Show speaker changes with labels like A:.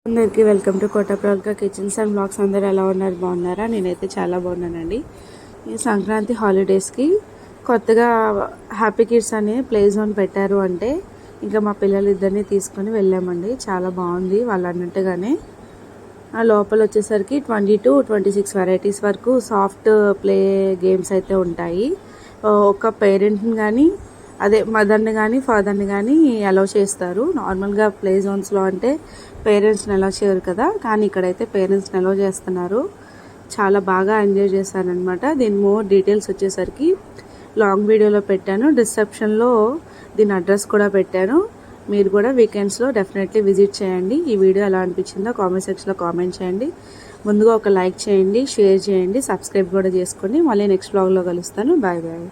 A: అందరికీ welcome to Kotapralka kitchens and blogs. అందరూ ఎలా ఉన్నారు? బాగున్నారా? నేనైతే చాలా బాగున్నానండి. ఈ సంక్రాంతి హాలిడేస్కి కొత్తగా హ్యాపీ కిడ్స్ అనే ప్లే జోన్ పెట్టారు అంటే ఇంకా మా పిల్లలిద్దరిని తీసుకొని వెళ్ళామండి. చాలా బాగుంది వాళ్ళు అన్నట్టుగానే. ఆ లోపల వచ్చేసరికి 20 to 26 వెరైటీస్ వరకు సాఫ్ట్ ప్లే గేమ్స్ అయితే ఉంటాయి. ఒక పేరెంట్ని కానీ అదే మదర్ని కానీ ఫాదర్ని కానీ అలౌ చేస్తారు. నార్మల్గా ప్లే జోన్స్లో అంటే పేరెంట్స్ని అలౌ చేయరు కదా, కానీ ఇక్కడైతే పేరెంట్స్ని అలౌ చేస్తున్నారు. చాలా బాగా ఎంజాయ్ చేశానమాట. దీని మోర్ డీటెయిల్స్ వచ్చేసరికి లాంగ్ వీడియోలో పెట్టాను, డిస్క్రిప్షన్లో దీని అడ్రస్ కూడా పెట్టాను. మీరు కూడా వీకెండ్స్లో డెఫినెట్లీ విజిట్ చేయండి. ఈ వీడియో ఎలా అనిపించిందో కామెంట్ సెక్షన్లో కామెంట్ చేయండి. ముందుగా ఒక లైక్ చేయండి, షేర్ చేయండి, సబ్స్క్రైబ్ కూడా చేసుకోండి. మళ్ళీ నెక్స్ట్ బ్లాగ్లో కలుస్తాను. Bye bye.